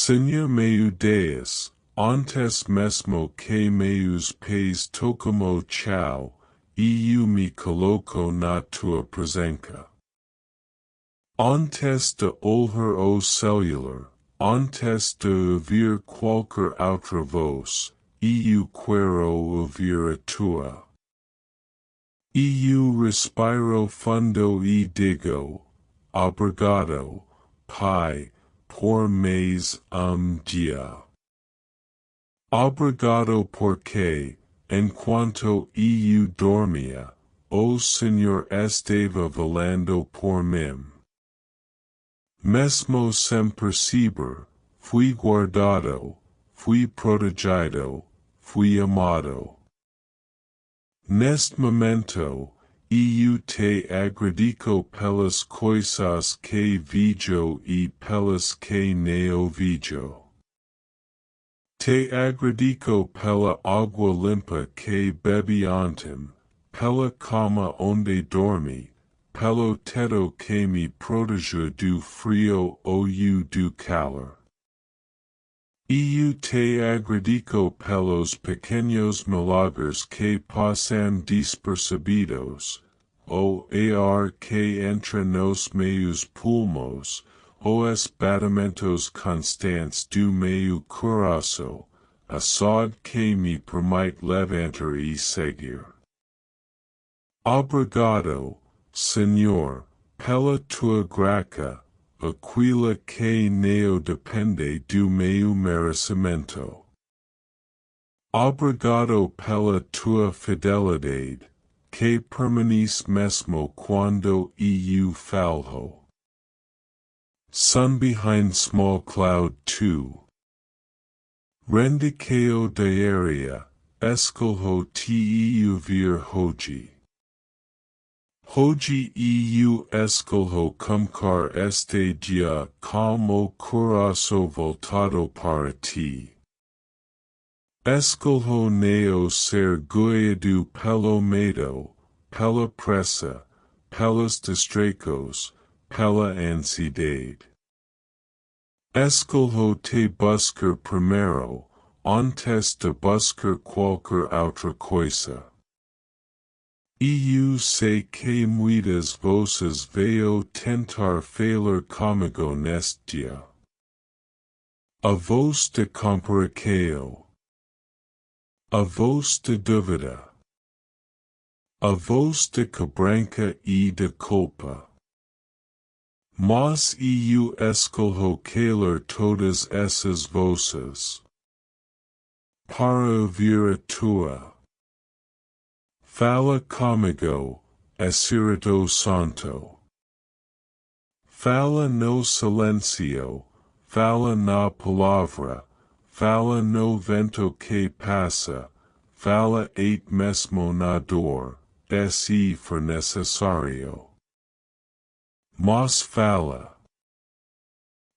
Senhor meu Deus, antes mesmo que meus pés tocam chão, eu me coloco na tua presença. Antes de ouvir o celular, antes de ouvir qualquer outra voz, eu quero ouvir a tua. Eu respiro fundo e digo, obrigado, Pai, por mais dia. Obrigado porque, enquanto eu dormia, o Senhor estava velando por mim. Mesmo sem perceber, fui guardado, fui protegido, fui amado. Neste momento, eu te agradeço pelas coisas que vejo e pelas que não vejo. Te agradeço pela água limpa que bebi ontem, pela cama onde dormi, pelo teto que me protegeu do frio ou do calor. Eu te agradeço pelos pequenos milagres que passam despercebidos, o ar que entra nos meus pulmões, os batimentos constantes do meu coração, a saúde que me permite levantar e seguir. Obrigado, Senhor, pela tua graça, aquilo que não depende do meu merecimento. Obrigado pela tua fidelidade, que permanece mesmo quando eu falho. Sun behind small cloud 2. Rendiceo diaria, escolho te vir hoje. Hoje eu escolho começar este dia como coração voltado para ti. Escolho não ser guiado pelo medo, pela pressa, pelos distracos, pela ansiedade. Escolho te buscar primeiro, antes de buscar qualquer outra coisa. Eu sei que muitas voces veio tentar falar comigo neste dia. A voz de comparação. A voz de dúvida. A voz de cobrança e de culpa. Mas eu escolho calar todas essas voces. Para ouvir a tua. Fala comigo, Espírito Santo. Fala no silêncio, fala na palavra, fala no vento que passa, fala mesmo na dor, se for necessário. Mas fala.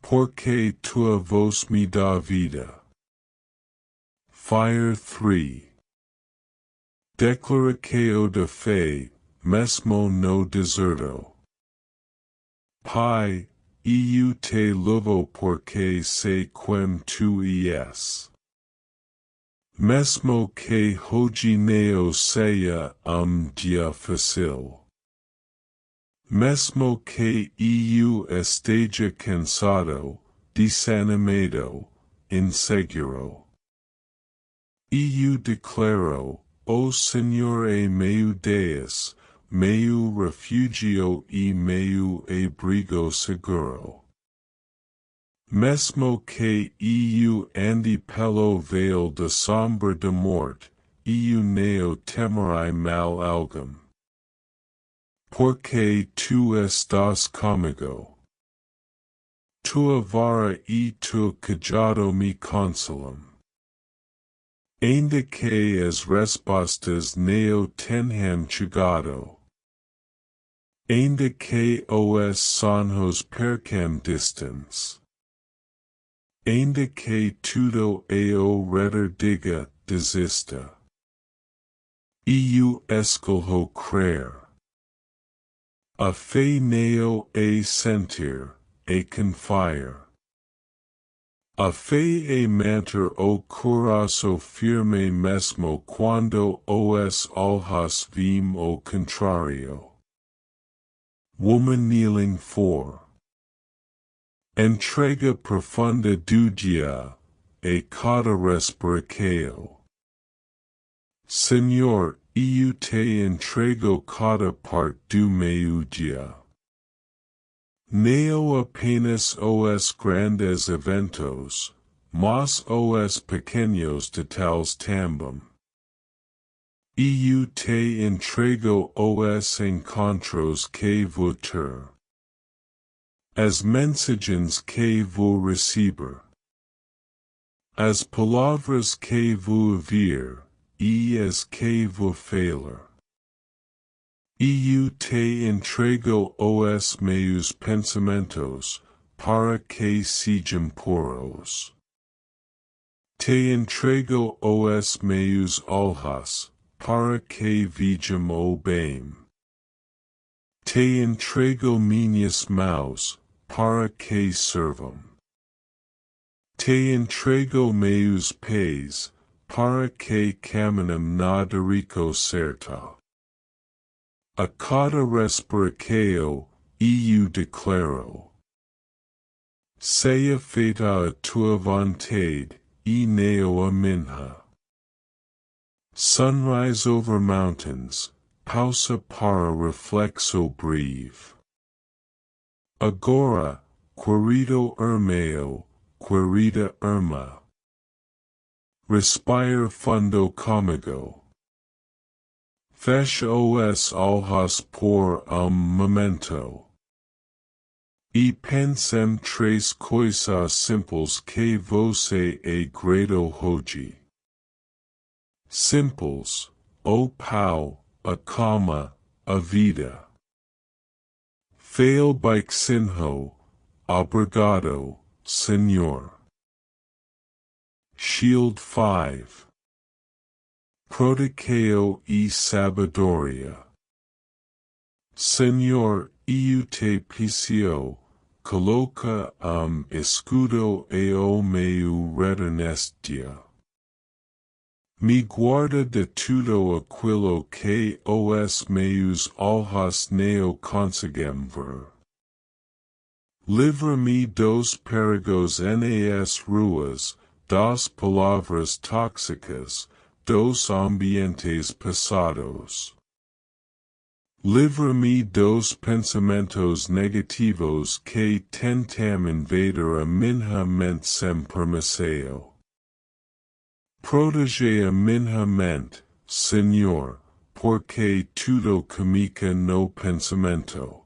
Porque tua voz me dá vida. Fire 3. Declaração de fé, mesmo no deserto. Pai, eu te louvo porque sei quem tu és. Mesmo que hoje não seja dia fácil. Mesmo que eu esteja cansado, desanimado, inseguro. Eu declaro, o Senhor é meu Deus, meu refúgio e meu abrigo seguro. Mesmo que eu ande pelo vale da sombra da morte, eu não temerei mal algum. Porque tu estás comigo. Tua vara e teu cajado me consolam. Ainda que as respostas não tenham chegado. Ainda que os sonhos percam distância. Ainda que tudo ao redor diga desista. Eu escolho crer. A fé não é sentir, é confiar. A fe e manter o coração firme mesmo quando os olhos vêm o contrário. Woman kneeling 4. Entrega profunda do dia, e cada respiração. Senhor, eu te entrego cada parte do meu dia. Não apenas os grandes eventos, mas os pequenos detalhes também. Eu te entrego os encontros que vou ter. As mensagens que vou receber. As palavras que vou ouvir, e as que vou falar. Eu te entrego os meus pensamentos, para que sejam puros. Te entrego os meus olhos, para que vejam o bem. Te entrego minhas mãos, para que servam. Te entrego meus pés, para que caminhem na direção certa. A cada respiração, eu declaro. Seja feita a tua vontade, e não a minha. Sunrise over mountains, pausa para reflexo breve. Agora, querido irmão, querida irmã. Respire fundo comigo. Feche os olhos por momento. E pensem três coisas simples que você é grato hoje. Simples, o pão, a calma, a vida. Fail baixinho, obrigado, Senhor. Shield 5. Protocao e sabedoria. Senhor, eu te peço, coloca escudo e o meu redo neste dia. Me guarda de tudo aquilo que os meus olhos não conseguem ver. Livra-me dos perigos nas ruas, das palavras tóxicas, dos ambientes pesados. Livra-me dos pensamentos negativos que tentam invadir a minha mente sem permissão. Protege a minha mente, Senhor, porque tudo comigo no pensamento.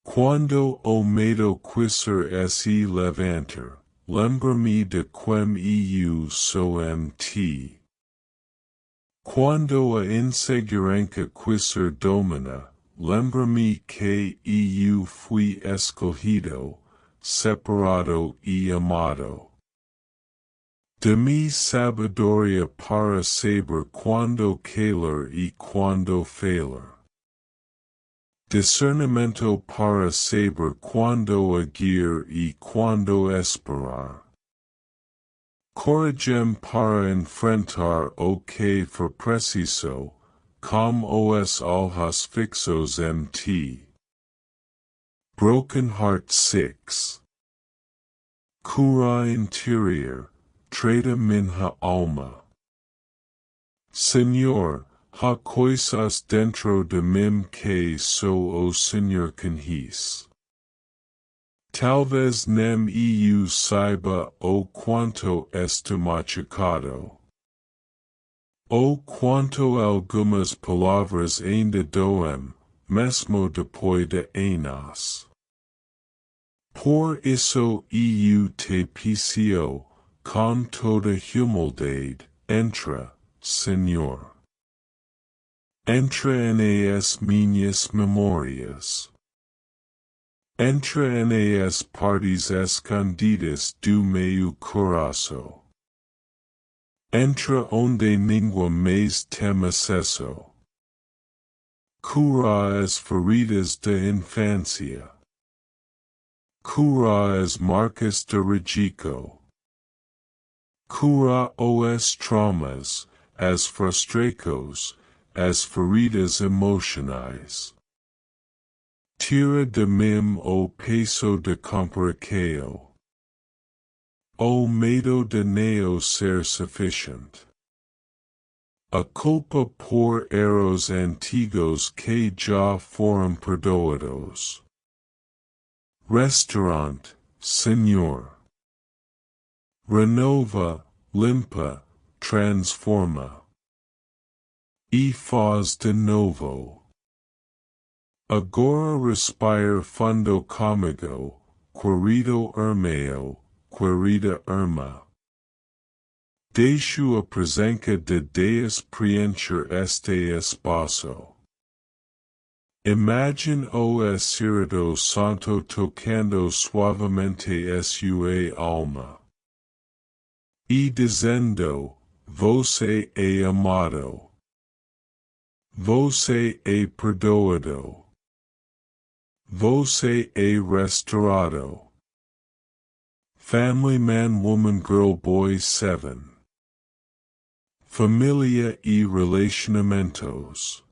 Quando o medo quiser se levantar, lembra-me de quem eu sou em ti. Quando a insegurança quiser dominar, lembra-me que eu fui escolhido, separado e amado. Dê-me sabedoria para saber quando calar e quando falar. Discernimento para saber quando agir e quando esperar. Coragem para enfrentar o que for preciso, com os olhos fixos em ti. Broken Heart 6. Cura interior, trata minha alma. Senhor, há coisas dentro de mim que só o Senhor conhece. Talvez nem eu saiba o quanto está machucado. O quanto algumas palavras ainda doem, mesmo depois de anos. Por isso eu te peço, com toda humildade, entra, Senhor. Entra nas minhas memórias. Entra nas partes escondidas do meu coração. Entra onde ninguém mais tem acesso. Cura as feridas da infância. cura as marcas de registro. Cura os traumas, as frustrações, as feridas emocionais. Tira de mim o peso de complicação. O medo de não ser suficiente. A culpa por erros antigos que já foram perdoados. Restaurante, Senhor. Renova, limpa, transforma. E faz de novo. Agora respire fundo comigo, querido irmão, querida irmã. Deixo a presença de Deus preencher este espaço. Imagine o Espírito Santo tocando suavemente sua alma. E dizendo, você é amado. Você é perdoado. Você é restaurado. Family Man Woman Girl Boy 7. Família e relacionamentos.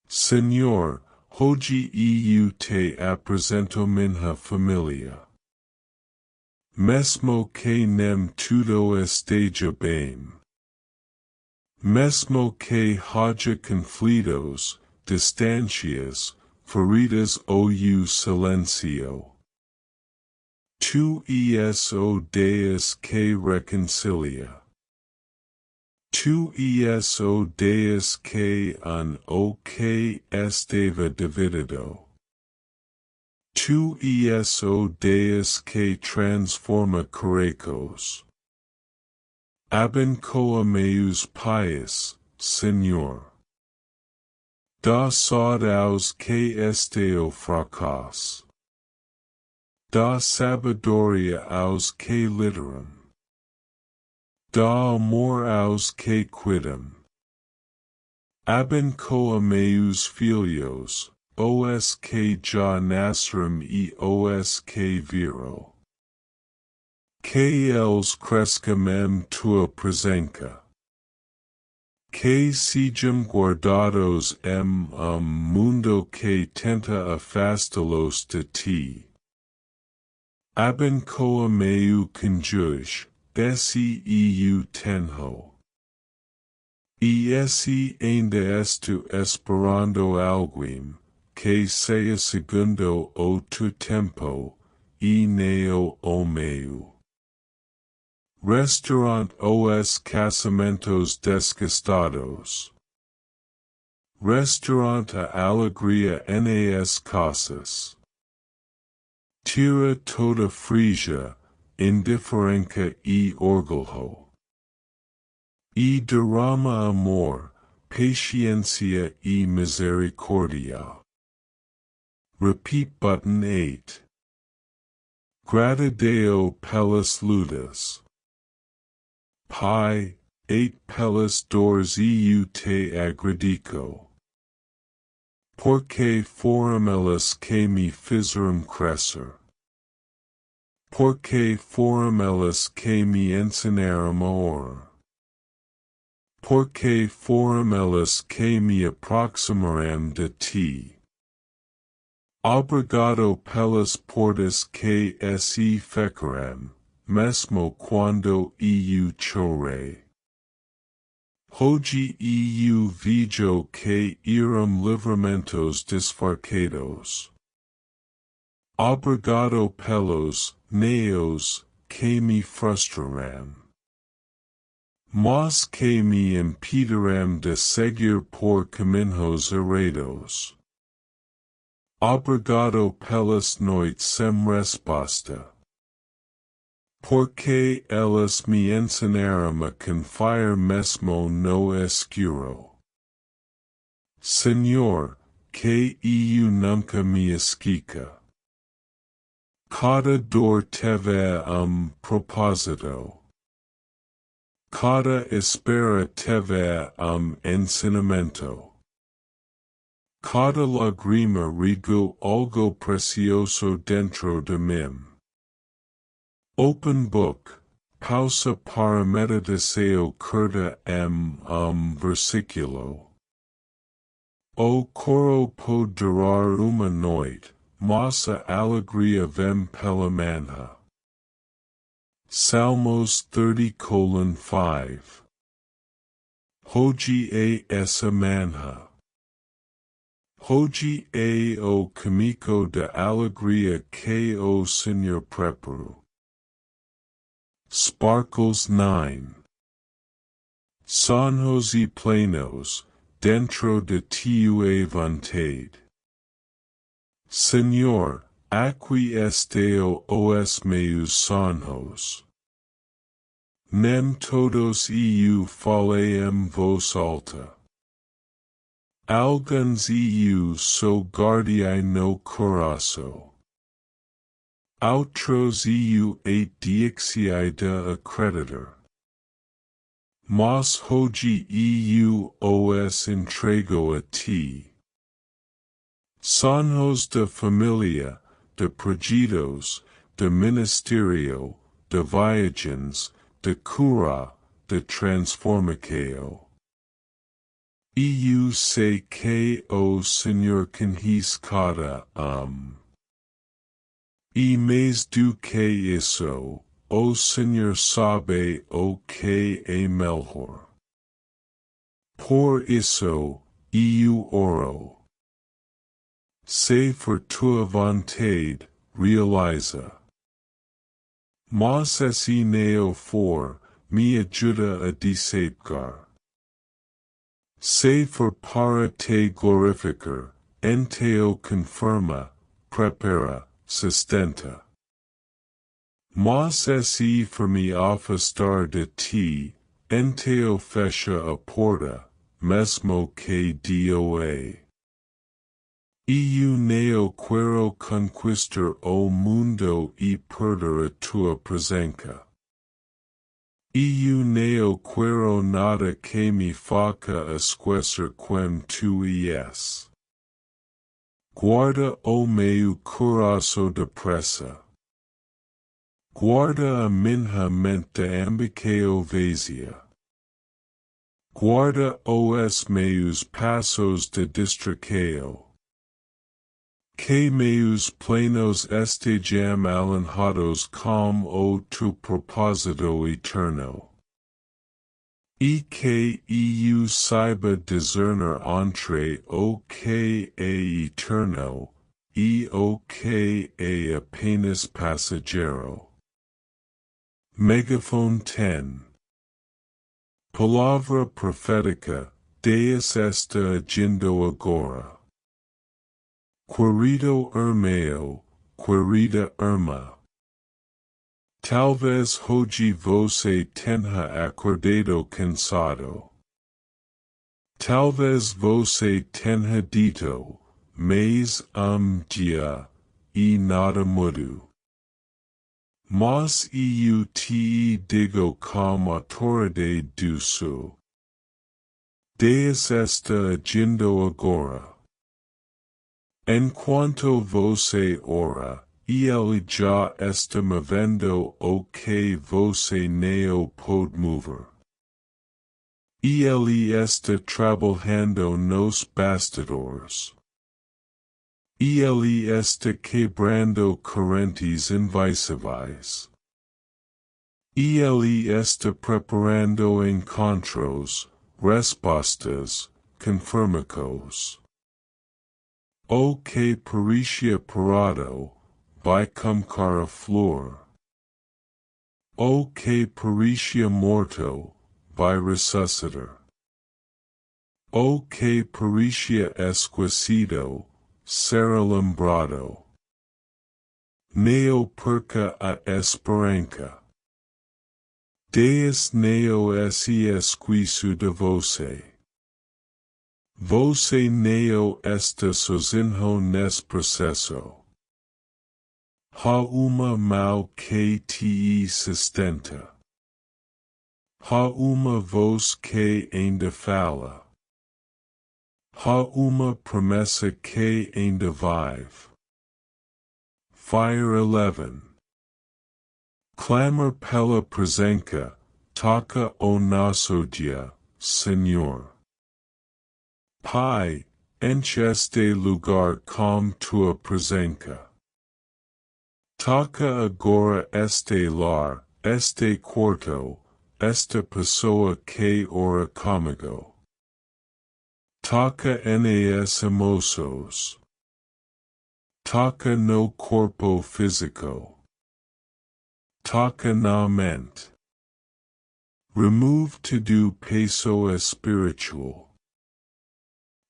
Senhor, hoje eu te apresento minha família. Mesmo que nem tudo esteja bem. Mesmo que haja conflitos, distâncias, feridas ou silêncio. Tu és o Deus que reconcilia. Tu és o Deus que o que esteve dividido. Tu és o Deus que transforma corações. Abençoa meus pais, Senhor. Dá saúde aos que estão fracos. Dá sabedoria aos que lideram. Dá amor aos que cuidam. Abençoa meus filhos, os que já nasceram e os que virão. Que eles crescam em tua presença. Que sejam guardados em mundo que tenta afastá-los de ti. Abençoa meu cônjuge, esse eu tenho. E esse ainda estou esperando alguém, que seja segundo o tu tempo, e não o meu. Restaurante os casamentos desgastados. Restaurante a alegria nas casas. Tira toda frigia, indiferença e orgulho. E derrama amor, paciência e misericórdia. Repeat button 8. Gratidão pelas lutas. Pai, 8 pelas dores eu te agradeço. Porque foram elas que me fizeram crescer. Porque foram elas que me ensinaram a orar. Porque foram elas que me aproximaram de ti. Obrigado pelas portas que se fecharam, mesmo quando eu chorei. Hoje eu vejo que eram livramentos disfarçados. Obrigado pelos neos que me frustraram. Mas que me impedirão de seguir por caminhos errados. Obrigado pelas noites sem resposta. Porque elas me ensinaram a confiar mesmo no escuro. Senhor, que eu nunca me esqueça. Cada dor teve propósito. Cada espera teve ensinamento. Cada lágrima rigo algo precioso dentro de mim. Open book, pausa para meditação curta versículo. O coro pode durar uma noite, mas a alegria vem pela manhã. Salmos 30:5. Hoje essa manhã. Hoje o caminho de alegria que o Senhor preparou. Sparkles 9. Sonhos e planos, dentro de tua vontade. Senhor, aqui estão os meus sonhos. Nem todos eu falei em voz alta. Alguns eu sou guardiã no coração. Outros eu deixei de acreditar. Mas hoje eu os entrego a ti. Sonhos de família, de projetos, de ministério, de viagens, de cura, de transformação. Eu sei que o Senhor conhece cada E mais do que isso, o Senhor sabe o que é melhor. Por isso, eu oro. Se for tua vontade, realiza. Mas se não for, me ajuda a desapegar. Se for para te glorificar, então confirma, prepara, sustenta. Mas se for me afastar de ti, então fecha a porta, mesmo que doa. Eu não quero conquistar o mundo e perder a tua presença. Eu não quero nada que me faça esquecer quem tu és. Guarda o meu coração depressa. Guarda a minha mente ambicao vazia. Guarda os meus passos de distração. Que meus planos estejam alinhados com o tu propósito eterno. E que eu saiba discernir entre o que é eterno, e o que é apenas passageiro. Megafone 10. Palavra profética, Deus está agindo agora. Querido irmão, querida irmã. Talvez hoje você tenha acordado cansado. Talvez você tenha dito, mas dia, e nada mudou. Mas eu te digo com autoridade do céu. Deus está agindo agora. Enquanto você ora, ele já está movendo o que você não pode mover. Ele está trabalhando nos bastidores. Ele está quebrando correntes invisíveis. Ele está preparando encontros, respostas, confirmações. O que parecia parado, vai começar a flor. O que parecia morto, vai ressuscitar. O que parecia esquecido, será lembrado. Não perca a esperança. Deus não se esquece de você. Você não está sozinho nesse processo. Há uma mão que te sustenta. Há uma voz que ainda fala. Ha uma promessa que ainda vive. Fire 11. Clamor pela presença, toca o nosso dia, Senhor. Pai, enche este lugar com tua presença. Toca agora este lar, este quarto, esta pessoa que ora comigo. Toca nas emoções. Toca no corpo físico. Toca na mente. Remove todo peso espiritual.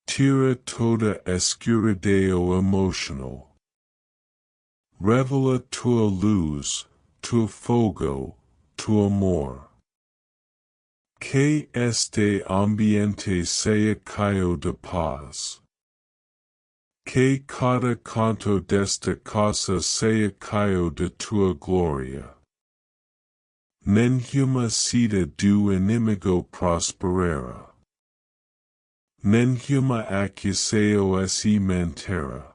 Tira toda escuridão emocional. Revela tua luz, tu fogo, tu amor. Que este ambiente sea caio de paz. Que cada canto desta casa sea caio de tua glória. Nenhuma sida do inimigo prosperera. Nenhuma acusao se mentira.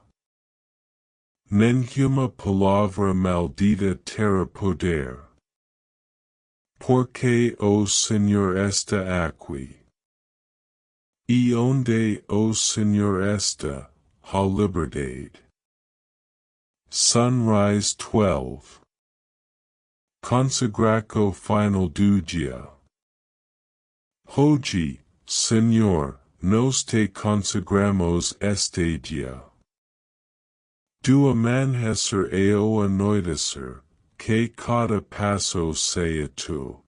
Nenhuma palavra maldita terá poder. Porque o Senhor está aqui. E onde o Senhor está, há liberdade. Sunrise 12. Consagraco final do dia. Hoje, Senhor, nos te consagramos este dia. Do amanhecer ao anoitecer, que cada passo seja tu.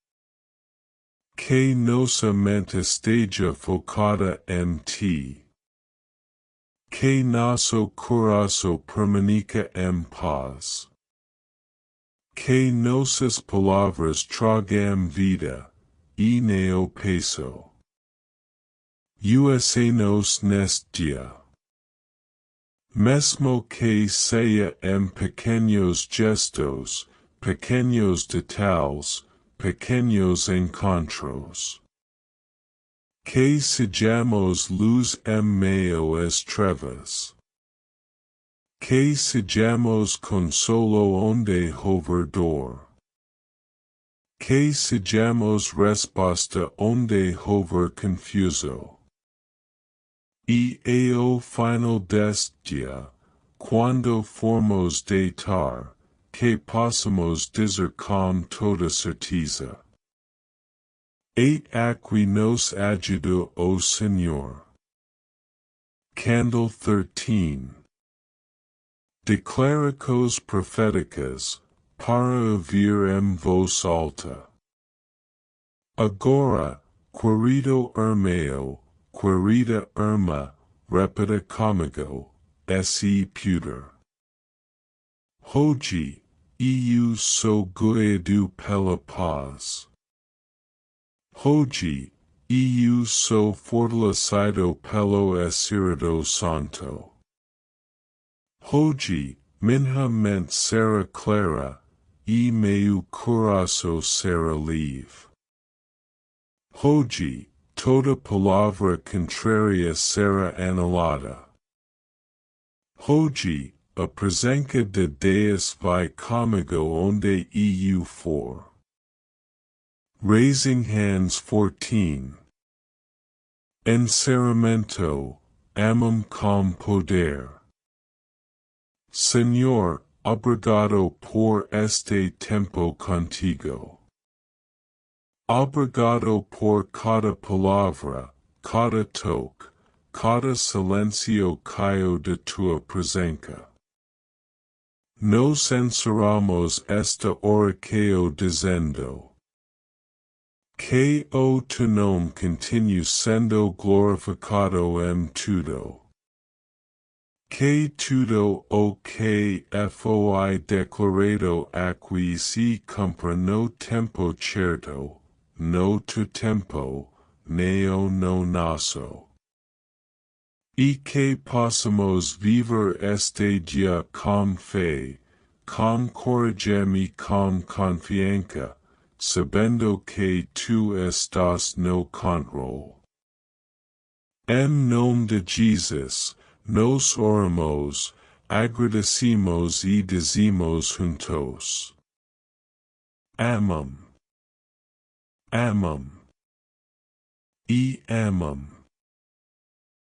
Que nossa mente esteja focada em ti. Que nosso coração permaneça em paz. Que nossas palavras tragam vida, e neo peso. USA-nos neste dia. Mesmo que seja em pequenos gestos, pequenos detalhes, pequenos encontros. Que sejamos luz em meio às trevas. Que sejamos consolo onde houver dor. Que sejamos resposta onde houver confuso. E ao final deste dia, quando formos deitar, que possamos dizer com toda certeza. Aqui nos ajudou o Senhor. Candle 13. Declarações proféticas, para ouvir em voz alta. Agora, querido irmão, querida irmã, repita comigo, se puder. Hoje, eu sou guiado pela paz. Hoje, eu sou fortalecido pelo Espírito Santo. Hoje, minha mente será clara, e meu coração será livre. Hoje, toda palavra contrária será anulada. Hoje, a presença de Deus vai comigo onde eu for. Raising Hands 14. Encerramento, amam com poder. Senhor, obrigado por este tempo contigo. Obrigado por cada palavra, cada toque, cada silêncio caio de tua presença. Nos encerramos esta oração dizendo: que o teu nome continue sendo glorificado em tudo. Que tudo o que foi declarado aqui se cumpra no tempo certo, no tu tempo, neo no nosso. E que possamos viver este dia com fé, com coragem e com confiança, sabendo que tu estás no controle. Em nome de Jesus, nos oramos, agradecemos e dizemos juntos. Amam. Amam. E amam.